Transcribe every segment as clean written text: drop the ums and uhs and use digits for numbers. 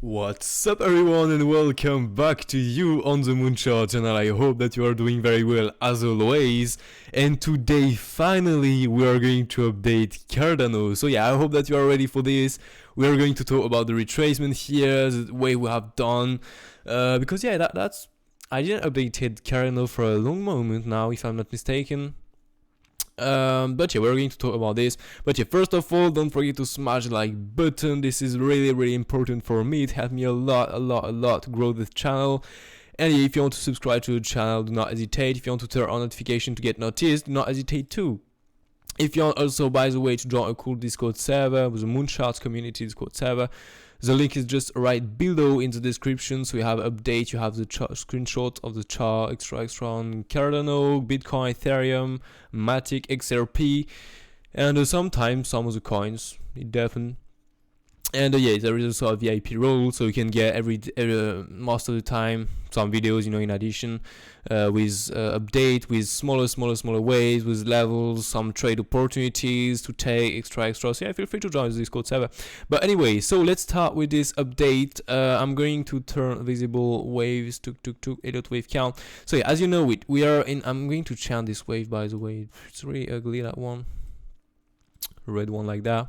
What's up everyone and welcome back to you on the Moonchart channel. I hope that you are doing very well as always. And today finally we are going to update Cardano. So yeah, I hope that you are ready for this. We are going to talk about the retracement here, the way we have done. Because yeah, that's I didn't update Cardano for a long moment now, if I'm not mistaken. But yeah, we're going to talk about this. But yeah, first of all, don't forget to smash the like button. This is really important for me. It helped me a lot to grow this channel. And if you want to subscribe to the channel, do not hesitate. If you want to turn on notification to get noticed, do not hesitate too. If you want also, by the way, to join a cool Discord server with the MOONCHARTS community Discord server, the link is just right below in the description. So you have update, you have the screenshot of the chart, extra on Cardano, Bitcoin, Ethereum, Matic, XRP, and sometimes some of the coins. It definitely. And yeah, there is also a VIP role, so you can get every most of the time some videos, you know, in addition, with update, with smaller ways, with levels, some trade opportunities to take extra. So yeah, feel free to join the Discord server. But anyway, so let's start with this update. I'm going to turn visible waves to Elliott wave count. So yeah, as you know, we are in. I'm going to chant this wave, by the way. It's really ugly, that one, red one like that.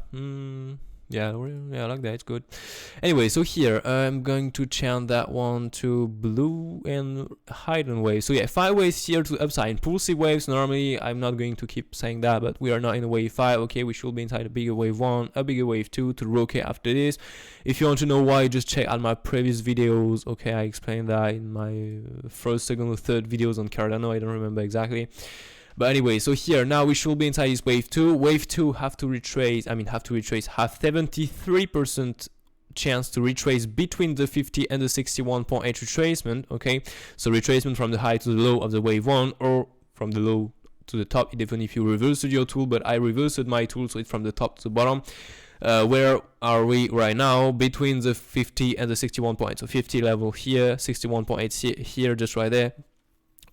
Yeah, like that, it's good. Anyway, so here I'm going to chant that one to blue and hidden wave. So yeah, 5 waves here to the upside. Impulsive waves, normally I'm not going to keep saying that, but we are not in a wave 5. Okay, we should be inside a bigger wave 1, a bigger wave 2 to rocket after this. If you want to know why, just check out my previous videos. Okay, I explained that in my first, second or third videos on Cardano. I don't remember exactly. But anyway, so here now we should be inside this wave 2. Wave 2 have 73% chance to retrace between the 50 and the 61.8 retracement. Okay, so retracement from the high to the low of the wave 1, or from the low to the top, even if you reversed your tool. But I reversed my tool, so it's from the top to the bottom. Where are we right now? Between the 50 and the 61.8. So 50 level here, 61.8 here, just right there.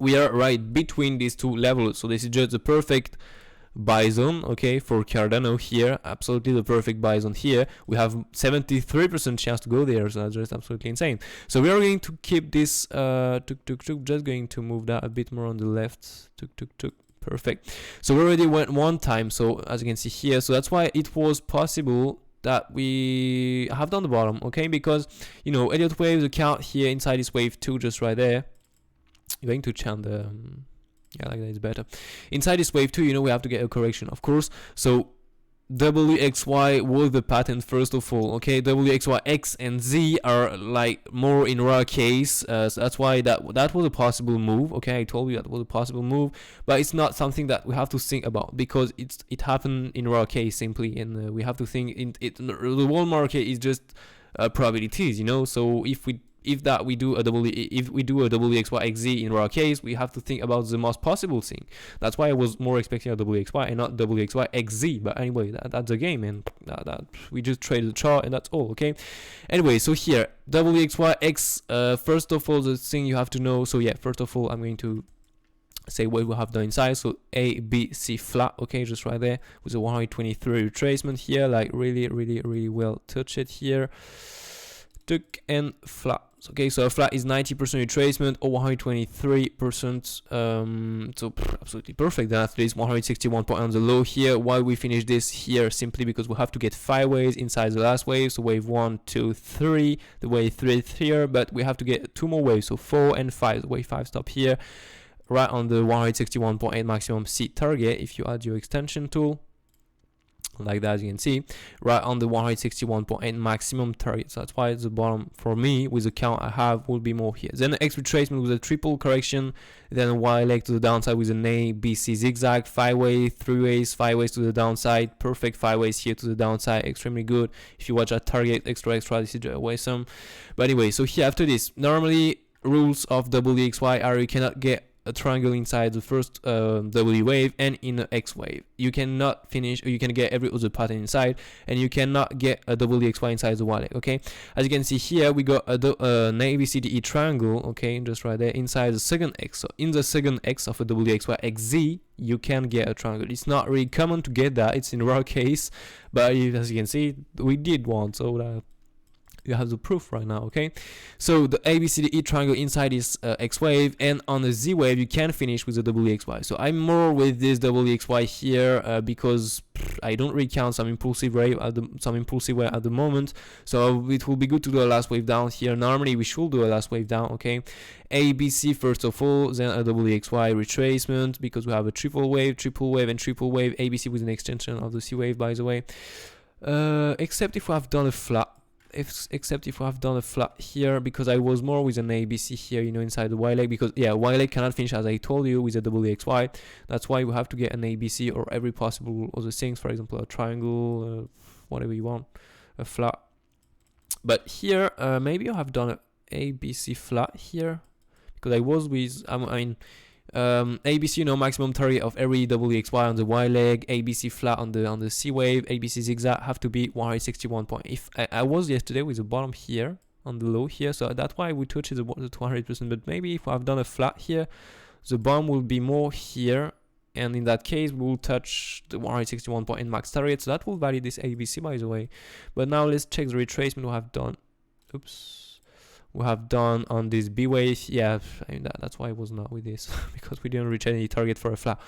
We are right between these two levels, so this is just the perfect buy zone, okay, for Cardano here. Absolutely the perfect buy zone here. We have 73% chance to go there, so that's just absolutely insane. So we are going to keep this just going to move that a bit more on the left. Perfect. So we already went one time, so as you can see here, so that's why it was possible that we have done the bottom, okay, because you know, Elliott Waves account here inside this wave 2, just right there. You're going to chant the yeah, like that is better. Inside this wave 2, you know, we have to get a correction, of course. So WXY was the pattern first of all, okay. WXY X and Z are like more in rare case, so that's why that was a possible move, okay. I told you that was a possible move, but it's not something that we have to think about, because it happened in rare case simply, and we have to think in it. The whole market is just probabilities, you know. So if we do a WXY in our case, we have to think about the most possible thing. That's why I was more expecting a WXY and not WXY. But anyway, that's the game, and that we just trade the chart, and that's all, okay. Anyway, so here WXYX. First of all, the thing you have to know. So yeah, first of all, I'm going to say what we have done inside. So A, B, C flat, okay, just right there with a 123 retracement here, like really well touched here. Took and flat. Okay, so a flat is 90% retracement or 123%. So absolutely perfect. Then after this, 161 point on the low here. Why we finish this here? Simply because we have to get 5 waves inside the last wave. So wave 1, 2, 3. The wave 3 is here, but we have to get 2 more waves. So 4 and 5. The wave 5 stop here, right on the 161.8 maximum C target. If you add your extension tool, like that, as you can see, right on the 161.8 maximum target. So that's why the bottom for me with the count I have will be more here. Then the X retracement with a triple correction, then a Y leg to the downside with an A, B, C zigzag, 5 ways, 3 ways, 5 ways to the downside, perfect 5 ways here to the downside, extremely good. If you watch a target extra, this is awesome. But anyway, so here after this, normally rules of WXY are you cannot get a triangle inside the first W wave and in the X wave. You cannot finish, or you can get every other pattern inside, and you cannot get a WXY inside the Y leg, okay. As you can see here, we got an ABCDE triangle, okay, just right there inside the second X. So in the second X of a WXY XZ, you can get a triangle. It's not really common to get that, it's in rare case, but as you can see, we did one, so You have the proof right now, okay? So the ABCDE triangle inside is X wave, and on the Z wave you can finish with the WXY. So I'm more with this WXY here because I don't really count some impulsive wave at the moment. So it will be good to do a last wave down here. Normally we should do a last wave down, okay? ABC first of all, then a WXY retracement because we have a triple wave, and triple wave. ABC with an extension of the C wave, by the way. Except if we have done a flat. Except if we have done a flat here, because I was more with an ABC here, you know, inside the Y leg, because yeah, Y leg cannot finish as I told you with a WXY. That's why we have to get an ABC or every possible other things, for example a triangle, whatever you want, a flat. But here maybe I have done an ABC flat here, because I was with ABC, you know, maximum target of every WXY on the Y leg, ABC flat on the C wave, ABC zigzag have to be 161 point. If I was yesterday with the bottom here on the low here, so that's why we touched the 200%. But maybe if I've done a flat here, the bottom will be more here, and in that case we will touch the 161 point in max target. So that will validate this ABC, by the way. But now let's check the retracement we have done. We have done on this B wave. Yeah, I mean that's why I was not with this because we didn't reach any target for a flat.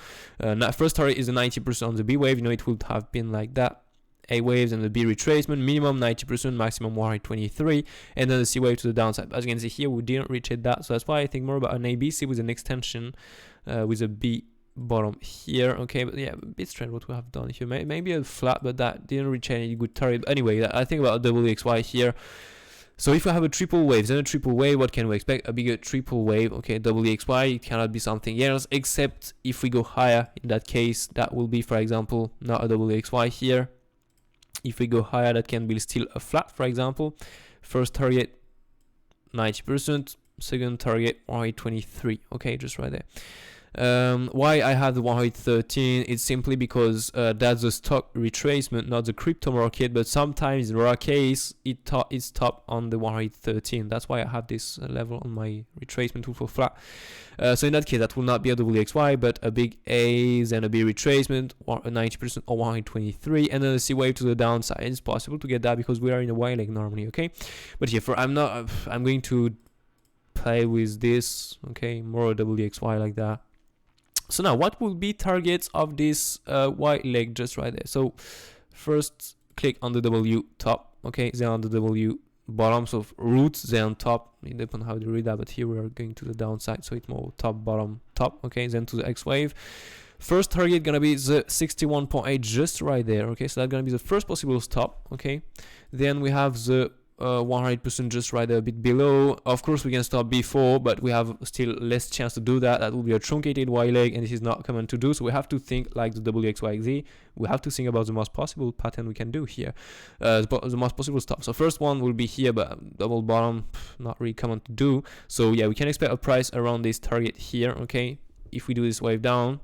First target is the 90% on the B wave. You know, it would have been like that. A waves and the B retracement, minimum 90%, maximum 123, and then the C wave to the downside. As you can see here, we didn't reach it that, so that's why I think more about an ABC with an extension with a B bottom here. Okay, but yeah, a bit strange what we have done here. Maybe a flat, but that didn't reach any good target. But anyway, I think about a WXY here. So if we have a triple wave, then a triple wave, what can we expect? A bigger triple wave, okay, WXY, it cannot be something else, except if we go higher. In that case, that will be, for example, not a WXY here. If we go higher, that can be still a flat, for example. First target, 90%. Second target, 123, okay, just right there. Why I have the 113, it's simply because that's the stock retracement, not the crypto market, but sometimes in rare case it's top on the 113. That's why I have this level on my retracement tool for flat. So in that case, that will not be a WXY, but a big A, then a B retracement, 90% or 123, and then a C wave to the downside. It's possible to get that because we are in a Y leg normally, okay? But here, I'm going to play with this, okay, more WXY like that. So now, what will be targets of this Y leg just right there? So first, click on the W top, okay, then on the W bottom, so roots, then top. It depends on how you read that, but here we are going to the downside, so it's more top, bottom, top, okay, then to the X wave. First target gonna be the 61.8 just right there, okay, so that's gonna be the first possible stop, okay. Then we have the 100% just right there a bit below. Of course we can stop before, but we have still less chance to do that. That will be a truncated Y leg, and this is not common to do, so we have to think like the WXYZ. We have to think about the most possible pattern we can do here, the most possible stop. So first one will be here, but double bottom, not really common to do. So yeah, we can expect a price around this target here, okay, if we do this wave down.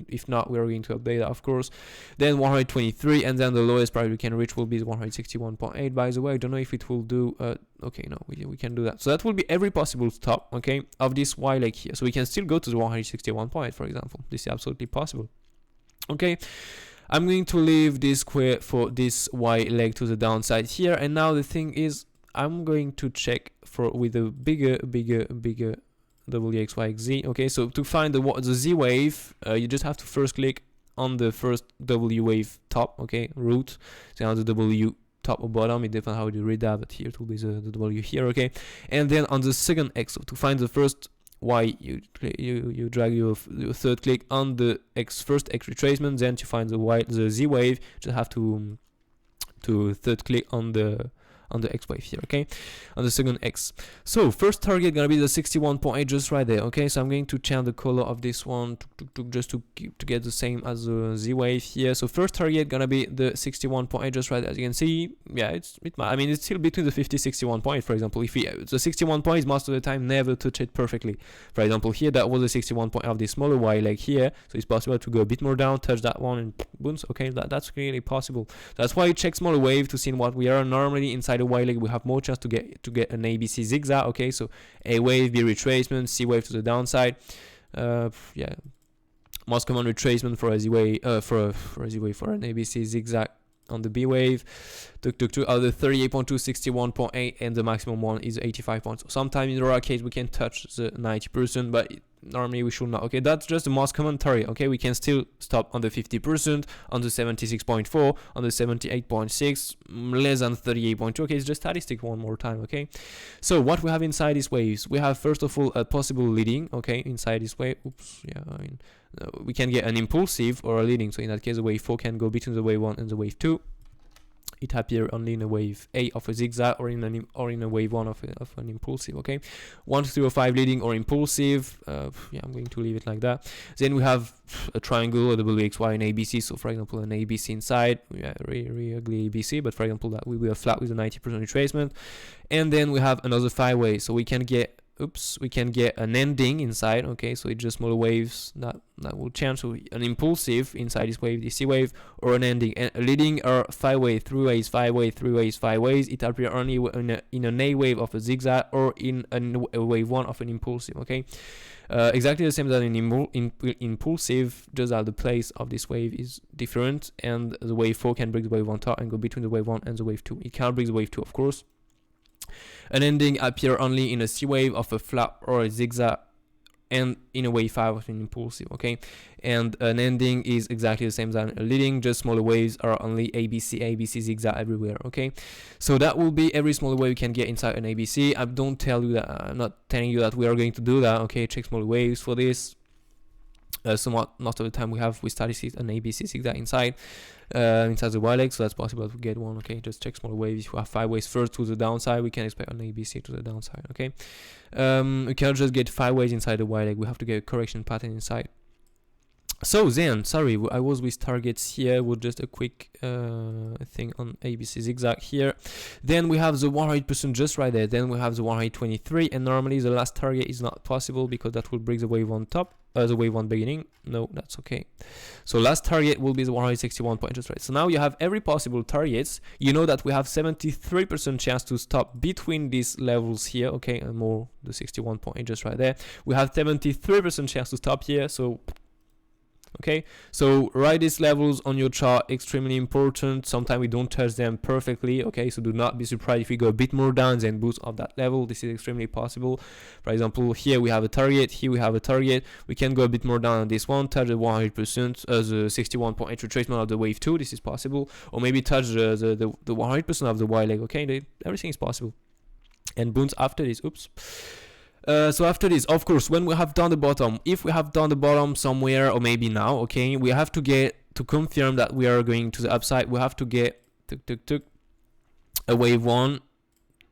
If not, we are going to update that, of course. Then 123, and then the lowest price we can reach will be 161.8. By the way, I don't know if it will do okay, no, we can do that. So that will be every possible stop, okay, of this Y leg here. So we can still go to the 161.8, for example. This is absolutely possible, okay. I'm going to leave this square for this Y leg to the downside here, and now the thing is, I'm going to check for with a bigger WXYZ. Okay, so to find the Z wave, you just have to first click on the first W wave top, okay, root, then on the W top or bottom, it depends how you read that, but here it will be the W here, okay, and then on the second X, so to find the first Y, you drag your third click on the first X retracement, then to find the Z wave, just have to third click on the X wave here, okay, on the second X. So first target gonna be the 61.8 just right there, okay. So I'm going to change the color of this one just to get the same as the Z wave here. So first target gonna be the 61.8 just right there. As you can see, yeah, it's still between the 50-61.8. For example, if the 61 points most of the time never touch it perfectly. For example, here that was the 61 point of this smaller Y leg here, so it's possible to go a bit more down, touch that one, and boom, okay, that's really possible. That's why you check smaller wave to see what we are. Normally inside a Y leg we have more chance to get an ABC zigzag, okay, so A wave, B retracement, C wave to the downside. Yeah, most common retracement for a Z wave, for an ABC zigzag on the B wave, the 38.2, 61.8, and the maximum one is 85 points. So sometimes in the rare case we can touch the 90%, but normally we should not. Okay, that's just the most common target. Okay, we can still stop on the 50%, on the 76.4, on the 78.6, less than 38.2. Okay, it's just statistic one more time. Okay, so what we have inside these waves, we have first of all a possible leading. Okay, inside this wave, oops, yeah, I mean, we can get an impulsive or a leading. So in that case, the wave 4 can go between the wave 1 and the wave 2. It appears only in a wave A of a zigzag or in a wave 1 of an impulsive. Okay, 1, 2, 3, or 5 leading or impulsive. Yeah, I'm going to leave it like that. Then we have a triangle or WXY and ABC. So for example, an ABC inside, yeah, really ugly ABC, but for example that will be a flat with a 90% retracement. And then we have another 5 ways, so we can get we can get an ending inside. Okay, so it's just smaller waves that will change. So an impulsive inside this wave, DC wave, or an ending. And a leading are 5 ways, 3 ways, 5 ways, 3 ways, 5 ways. It appears only in an A wave of a zigzag or in a wave 1 of an impulsive. Okay, exactly the same as in impulsive, just that the place of this wave is different, and the wave 4 can break the wave 1 top and go between the wave 1 and the wave 2. It can't break the wave 2, of course. An ending appears only in a C wave of a flat or a zigzag, and in a wave 5 of an impulsive. Okay, and an ending is exactly the same as a leading, just smaller waves are only ABC zigzag everywhere. Okay, so that will be every smaller wave you can get inside an ABC. I don't tell you that, I'm not telling you that we are going to do that. Okay, check smaller waves for this. Somewhat most of the time we study an ABC zigzag inside the Y leg, so that's possible to get one. Okay, just check smaller waves. If we have 5 ways first to the downside, we can expect an ABC to the downside. Okay, we cannot just get 5 ways inside the Y leg, we have to get a correction pattern inside. So then, sorry, I was with targets here with just a quick thing on ABC zigzag here. Then we have the 100% just right there. Then we have the 123, and normally the last target is not possible because that will break the wave on top, the wave 1 beginning. No, that's okay. So last target will be the 161 point just right. So now you have every possible targets. You know that we have 73% chance to stop between these levels here. Okay, and more the 61 point just right there. We have 73% chance to stop here. So okay, so write these levels on your chart, extremely important. Sometimes we don't touch them perfectly. Okay, so do not be surprised if we go a bit more down than boost of that level. This is extremely possible. For example, here we have a target, here we have a target. We can go a bit more down on this one, touch the 100%, the 61.8 retracement of the wave 2. This is possible, or maybe touch the 100% of the Y leg. Okay, everything is possible. And bounce after this. Oops. So after this, of course, when we have done the bottom, if we have done the bottom somewhere, or maybe now, okay, we have to get to confirm that we are going to the upside. We have to get a wave 1,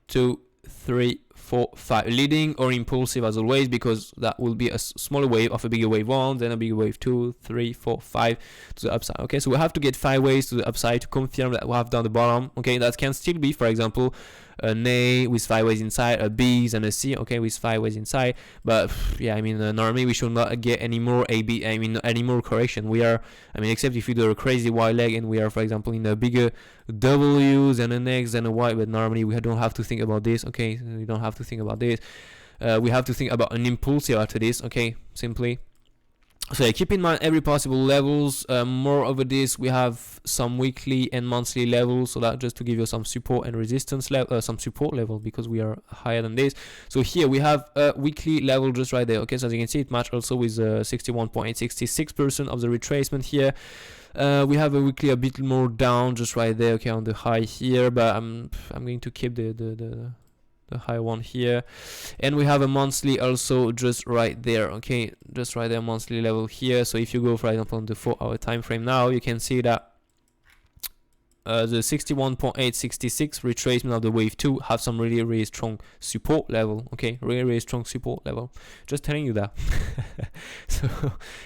2, 3, 4, 5 leading or impulsive as always, because that will be a smaller wave of a bigger wave 1, then a bigger wave 2, 3, 4, 5 to the upside. Okay, so we have to get 5 waves to the upside to confirm that we have done the bottom. Okay, that can still be, for example, an A with 5 ways inside, a B and a C, okay, with 5 ways inside. But yeah, I mean, normally we should not get any more any more correction. We are, I mean, except if you do a crazy Y leg and we are, for example, in a bigger W's and an X and a Y, but normally we don't have to think about this. Okay, we don't have to think about this. We have to think about an impulsive after this. Okay, simply. So yeah, keep in mind every possible levels. More over this, we have some weekly and monthly levels, so that just to give you some support and resistance level, some support level, because we are higher than this. So here we have a weekly level just right there. Okay, so as you can see, it matches also with 61.8, 66% of the retracement here. We have a weekly a bit more down just right there. Okay, on the high here, but I'm going to keep the high one here, and we have a monthly also just right there. Okay, just right there, monthly level here. So if you go, for example, on the 4-hour time frame now, you can see that the 61.8, 66 retracement of the wave 2 have some really strong support level. Okay, really strong support level, just telling you that. So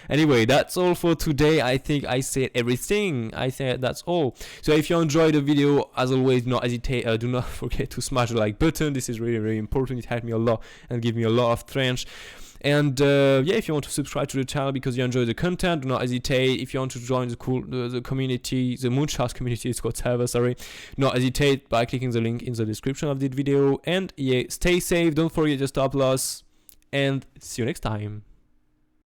anyway, that's all for today. I think I said everything. I said that's all. So if you enjoyed the video, as always, do not hesitate, do not forget to smash the like button. This is really important. It helped me a lot and give me a lot of strength. And yeah, if you want to subscribe to the channel because you enjoy the content, do not hesitate. If you want to join the community, the MOONCHARTS community, it's called server, sorry, do not hesitate by clicking the link in the description of this video. And yeah, stay safe, don't forget to stop loss, and see you next time.